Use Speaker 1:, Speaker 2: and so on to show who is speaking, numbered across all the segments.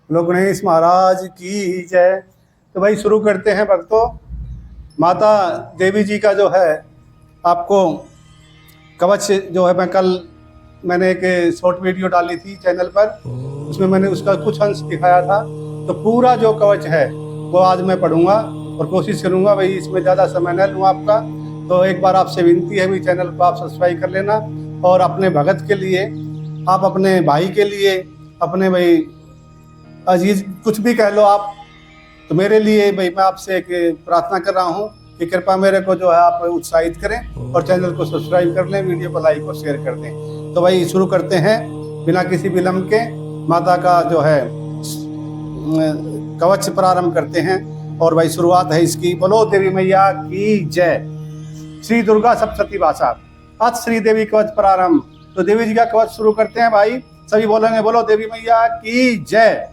Speaker 1: लोग गणेश महाराज की जय। तो भाई शुरू करते हैं भक्तों। माता देवी जी का जो है आपको कवच जो है मैंने एक शॉर्ट वीडियो डाली थी चैनल पर, उसमें मैंने उसका कुछ अंश दिखाया था। तो पूरा जो कवच है वो आज मैं पढ़ूंगा और कोशिश करूंगा भाई इसमें ज़्यादा समय न लूँ आपका। तो एक बार आपसे विनती है भी चैनल को आप सब्सक्राइब कर लेना और अपने भगत के लिए, आप अपने भाई के लिए, अपने भाई अजीज कुछ भी कह लो आप, तो मेरे लिए भाई मैं आपसे एक प्रार्थना कर रहा हूँ कि कृपया मेरे को जो है आप उत्साहित करें और चैनल को सब्सक्राइब कर लें, वीडियो को लाइक और शेयर कर दें। तो भाई शुरू करते हैं बिना किसी विलम्ब के। माता का जो है कवच प्रारंभ करते हैं और भाई शुरुआत है इसकी। बोलो देवी मैया की जय। श्री दुर्गा सप्तशती भाषा अथ श्री देवी कवच प्रारंभ। तो देवी जी का कवच शुरू करते हैं भाई, सभी बोलेंगे बोलो देवी मैया की जय।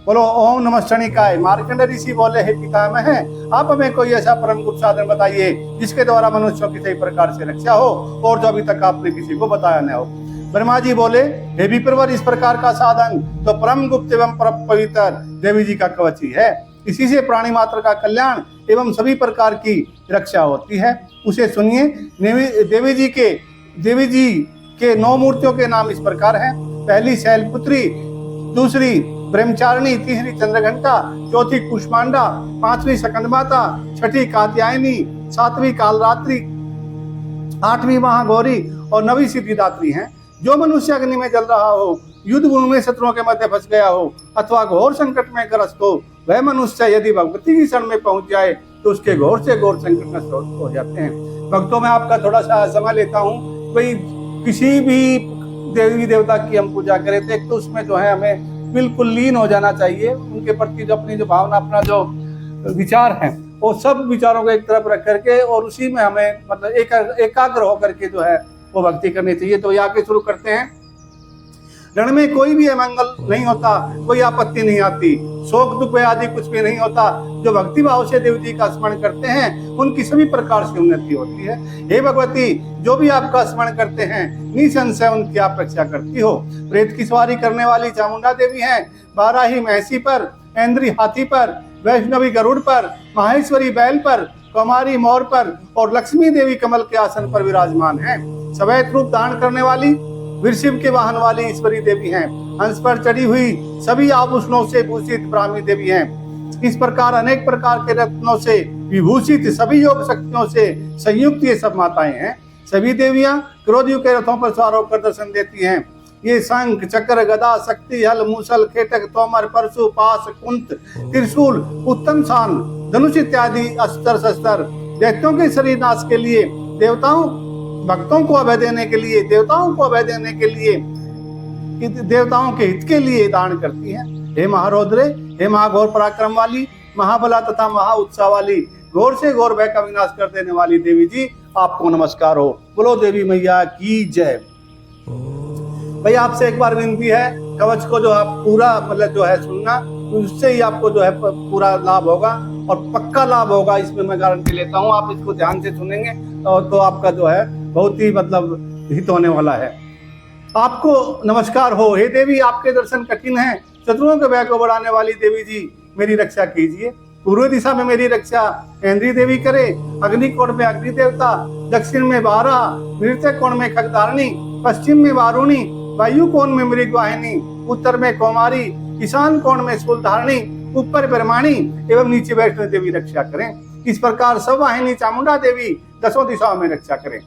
Speaker 1: बोलो ओम नमः शनिकाय। मार्कंड ऋषि बोले हे पितामह है, आप हमें कोई ऐसा परम गुप्त साधन बताइए जिसके द्वारा मनुष्यों की सही प्रकार से रक्षा हो और जो अभी तक आपने किसी को बताया न हो। ब्रह्मा जी बोले हे विप्रवर, इस प्रकार का साधन तो परम गुप्त एवं परम पवित्र देवी जी का कवच ही है। इसी से प्राणी मात्र का कल्याण एवं सभी प्रकार की रक्षा होती है। उसे सुनिए। देवी जी के 9 मूर्तियों के नाम इस प्रकार हैं। पहली शैलपुत्री, दूसरी ब्रह्मचारिणी, तीसरी चंद्रघंटा, चौथी कुष्मांडा, 5वीं स्कंदमाता, 6ठी कात्यायनी, 7वीं कालरात्रि, 8वीं महागौरी और 9वीं सिद्धिदात्री हैं। जो मनुष्य अग्नि में जल रहा हो, युद्ध भूमि में शत्रुओं के मध्य फंस गया हो अथवा घोर संकट में ग्रस्त हो, वह मनुष्य यदि भगवती की शरण में पहुंच जाए तो उसके घोर से घोर संकट नष्ट हो जाते हैं। भक्तों में आपका थोड़ा सा समय लेता हूँ। भाई किसी भी देवी देवता की हम पूजा करें तो एक तो उसमें जो है हमें बिल्कुल लीन हो जाना चाहिए। उनके प्रति जो अपनी जो भावना, अपना जो विचार है वो सब विचारों को एक तरफ रख करके और उसी में हमें मतलब एकाग्र होकर के जो है वो भक्ति करनी चाहिए। तो आगे शुरू करते हैं। रण में कोई भी अमंगल नहीं होता, कोई आपत्ति नहीं आती, शोक दुख आदि कुछ भी नहीं होता। जो भक्ति भाव से देवी जी का स्मरण करते हैं उनकी सभी प्रकार से उन्नति होती है। हे भगवती, जो भी आपका स्मरण करते हैं निसंशय उनकी आप रक्षा करती हो। प्रेत की सवारी करने वाली चामुंडा देवी हैं। बाराही महिषी पर, ऐन्द्री हाथी पर, वैष्णवी गरुड़ पर, माहेश्वरी बैल पर, कुमारी मोर पर और लक्ष्मी देवी कमल के आसन पर विराजमान है। सवैत रूप धारण करने वाली, वृषभ के वाहन वाली ईश्वरी देवी हैं। हंस पर चढ़ी हुई सभी आभूषणों से भूषित ब्राह्मी देवी हैं। इस प्रकार अनेक प्रकार के रत्नों से विभूषित सभी योग शक्तियों से संयुक्त ये सब माताएं हैं। सभी देवियां क्रोधयुग के रथों पर सवार होकर दर्शन देती हैं। ये शंख, चक्र, गदा, शक्ति, हल, मूसल, खेटक, तोमर, परशु, पाश, कुंत, त्रिशूल, उत्तम शान, धनुष इत्यादि अस्त्र शस्त्र दैत्यों के शरीर नाश के लिए, भक्तों को अभय देने के लिए, देवताओं को अभय देने के लिए, देवताओं के हित के लिए दान करती हैं। हे महारौद्रे, हे महाघोर पराक्रम वाली, महाबला तथा महा उत्साह वाली, घोर से घोर भय का विनाश कर देने वाली देवी जी, आपको नमस्कार हो। बोलो देवी मैया की जय। भाई आपसे एक बार विनती है, कवच को जो आप पूरा मतलब जो है सुनना, उससे ही आपको जो है पूरा लाभ होगा और पक्का लाभ होगा, इसमें मैं गारंटी लेता हूँ। आप इसको ध्यान से सुनेंगे तो आपका जो है बहुत ही मतलब हित होने वाला है। आपको नमस्कार हो। हे देवी, आपके दर्शन कठिन हैं। शत्रुओं के भय को बढ़ाने वाली देवी जी, मेरी रक्षा कीजिए। पूर्व दिशा में मेरी रक्षा ऐन्द्री देवी करे, अग्नि कोण में अग्नि देवता, दक्षिण में बारा, नृत्य कोण में खगधारिणी, पश्चिम में वारुणी, वायु कोण में मृगवाहिनी, उत्तर में कौमारी, ईशान कोण में शूलधारिणी, ऊपर ब्रह्माणी एवं नीचे वैष्णो देवी रक्षा करें। इस प्रकार सब वाहिनी चामुंडा देवी 10 दिशाओं में रक्षा करें।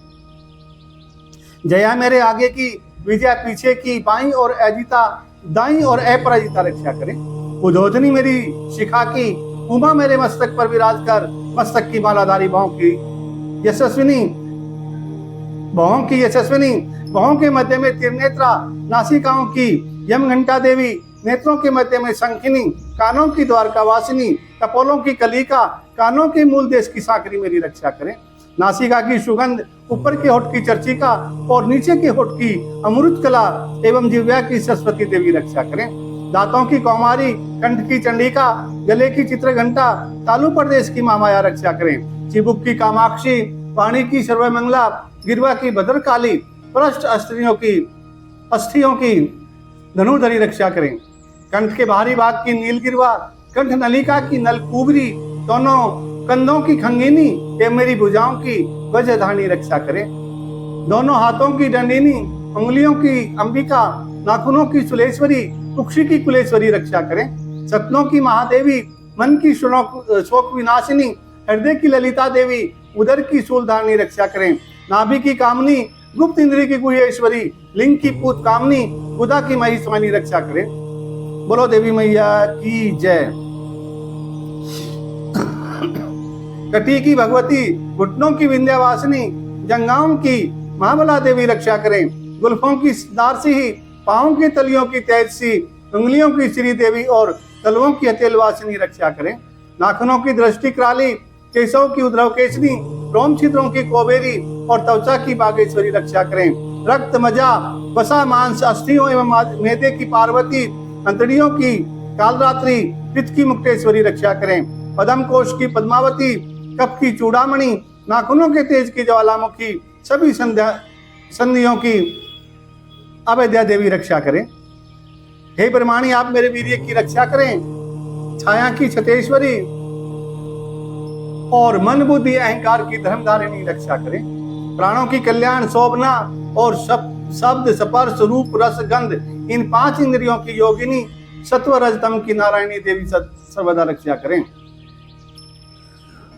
Speaker 1: जया मेरे आगे की, विजया पीछे की, बाई और अजिता दाई और अपराजिता रक्षा करें। उद्योधनी मेरी शिखा की, उमा मेरे मस्तक पर विराज कर मस्तक की मालाधारी भौं की यशस्विनी, भौं के मध्य में त्रिनेत्रा, नासिकाओं की यमघंटा देवी, नेत्रों के मध्य में शंखिनी, कानों की द्वारकावासिनी, कपोलों की कलिका, कानों के मूल देश की सांकरी मेरी रक्षा करें। नासिका की सुगंध, ऊपर के होठ की चर्चिका और नीचे के होठ की अमृत कला एवं जिह्वा की सरस्वती देवी रक्षा करें। दांतों की कौमारी, कंठ की चंडिका, गले की चित्रघंटा, तालु प्रदेश की महामाया रक्षा करें। चिबुक की कामाक्षी, वाणी की सर्वमंगला, गिरवा की भद्रकाली, पृष्ठ अस्थियों की धनुधरी रक्षा करें। कंठ के बाहरी भाग की नीलगिरवा, कंठ नलिका की नलकुबरी, दोनों कंधों की खंगिनी एवं मेरी भुजाओं की वज्रधानी रक्षा करे। दोनों हाथों की दंडिनी, उंगलियों की अंबिका, नाखूनों की सुलेश्वरी, कुक्षी की कुलेश्वरी रक्षा करें। सपनों की महादेवी, मन की शोक विनाशिनी, हृदय की ललिता देवी, उदर की शूलधारणी रक्षा करें। नाभि की कामनी, गुप्त इंद्री की गुहेश्वरी, लिंग की पूत कामनी, गुदा की महिषवानी रक्षा करें। बोलो देवी मैया की जय। कटी की भगवती, घुटनों की विंध्यावासिनी, जंगाओं की महाबला देवी रक्षा करें। गुल्फों की नारसिंही, पांवों की तलियों की तेजसी, उंगलियों की श्री देवी और तलवों की हथेलवासिनी रक्षा करें। नाखूनों की दृष्टि कराली, केशों की उद्रव केशनी, रोम छिद्रों की कोबेरी और त्वचा की बागेश्वरी रक्षा करें। रक्त मजा, वसा मांस, अस्थियों एवं मेदे की पार्वती, अंतड़ियों की कालरात्रि, पित्त की मुक्तेश्वरी रक्षा करें। पद्म कोश की पद्मावती, कफ की चूड़ामणि, नाखूनों के तेज की ज्वालामुखी, सभी संधियों की अवैद्या देवी रक्षा करें। हे ब्रह्माणी, आप मेरे वीर्य की रक्षा करें। छाया की छतेश्वरी और मन बुद्धि अहंकार की धर्मधारिणी रक्षा करें। प्राणों की कल्याण शोभना और शब्द स्पर्श रूप रस गंध, इन 5 इंद्रियों की योगिनी सत्व रजतम की नारायणी देवी सर्वदा रक्षा करें।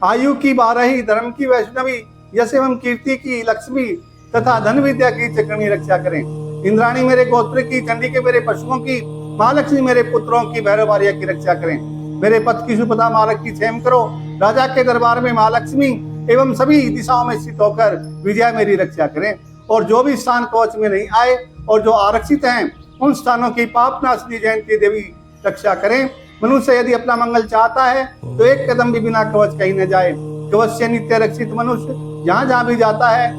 Speaker 1: आयु की 12, धर्म की वैष्णवी, यश एवं कीर्ति की लक्ष्मी तथा धन विद्या की चक्रणी रक्षा करें। इंद्राणी मेरे गोत्र की, चंडी के मेरे पशुओं की, महालक्ष्मी मेरे पुत्रों की, भैरव आर्या की रक्षा करें। मेरे पथ की सुपदा मार्ग की क्षेम करो। राजा के दरबार में महालक्ष्मी एवं सभी दिशाओं में स्थित होकर विजया मेरी रक्षा करें। और जो भी स्थान कवच में नहीं आए और जो आरक्षित हैं, उन स्थानों की पापनाशनी जयंती देवी रक्षा करें। मनुष्य यदि अपना मंगल चाहता है तो एक कदम भी बिना कवच कहीं न जाए। कवच से नित्य रक्षित मनुष्य जहाँ जहाँ भी जाता है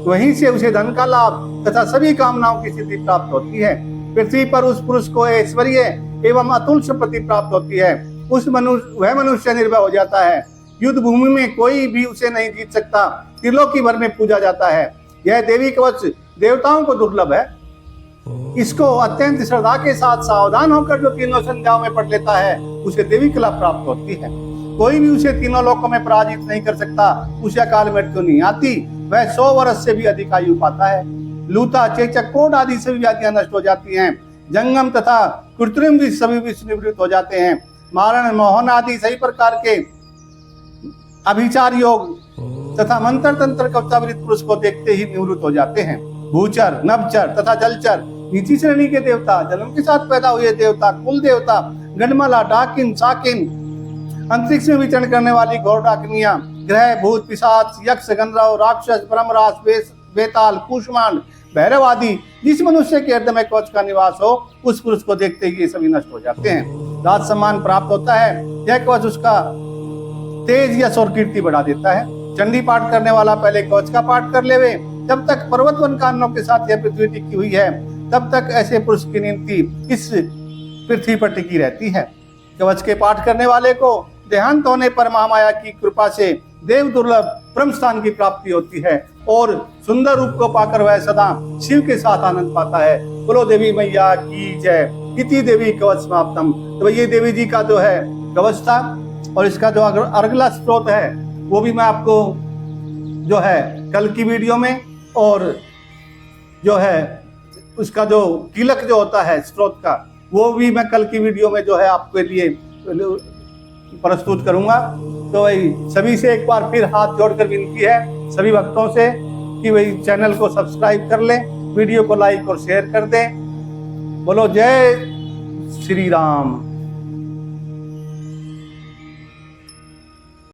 Speaker 1: वहीं से उसे धन का लाभ तथा सभी कामनाओं की सिद्धि प्राप्त होती है। पृथ्वी पर उस पुरुष को ऐश्वर्य एवं अतुल संपत्ति प्राप्त होती है। वह मनुष्य निर्भय हो जाता है। युद्ध भूमि में कोई भी उसे नहीं जीत सकता। त्रिलोकी भर में पूजा जाता है। यह देवी कवच देवताओं को दुर्लभ है। इसको अत्यंत श्रद्धा के साथ सावधान होकर जो तीनों संध्याओं में पढ़ लेता है उसे देवी कला प्राप्त होती है। कोई भी उसे तीनों लोकों में पराजित नहीं कर सकता। उसे अकाल मृत्यु नहीं आती। वह 100 वर्ष से भी अधिक आयु पाता है। लूता, चेचक, कोढ़ आदि सभी व्याधियां नष्ट हो जाती हैं। जंगम तथा कृत्रिम भी सभी विष निवृत्त हो जाते हैं। मारण, मोहन आदि सही प्रकार के अभिचार योग तथा मंत्र तंत्र कवचावृत पुरुष को देखते ही निवृत्त हो जाते हैं। भूचर, नभचर तथा जलचर, नीची श्रेणी के देवता, जन्म के साथ पैदा हुए देवता, कुल देवता, गणमाला, डाकिन, साकिन, अंतरिक्ष में विचरण करने वाली घोर डाकिनियां, ग्रह, भूत, पिशाच, यक्ष, गंधर्व, राक्षस, ब्रह्मराज, बेताल, कुष्मांड, भैरव आदि जिस मनुष्य के हृदय में कवच का निवास हो उस पुरुष को देखते ही ये सभी नष्ट हो जाते हैं। राज सम्मान प्राप्त होता है। यह कवच उसका तेज यश और कीर्ति बढ़ा देता है। चंडी पाठ करने वाला पहले कवच का पाठ कर लेवे। जब तक पर्वत वन कानों के साथ यह पृथ्वी टिकी हुई है तब तक ऐसे पुरुष की नीति इस पृथ्वी पर टिकी रहती है। कवच के पाठ करने वाले को देहांत होने पर महामाया की कृपा से देव दुर्लभ ब्रह्म स्थान की प्राप्ति होती है और सुंदर रूप को पाकर वह सदा शिव के साथ आनंद पाता है। बोलो देवी मैया की जय। इति देवी कवच समाप्तम। तो ये देवी जी का जो है कवच था और इसका जो अगला स्रोत है वो भी मैं आपको जो है कल की वीडियो में और जो है उसका जो कीलक जो होता है स्रोत का वो भी मैं कल की वीडियो में जो है आपके लिए प्रस्तुत करूंगा। तो वही सभी से एक बार फिर हाथ जोड़कर विनती है सभी भक्तों से कि वही चैनल को सब्सक्राइब कर लें, वीडियो को लाइक और शेयर कर दें। बोलो जय श्री राम।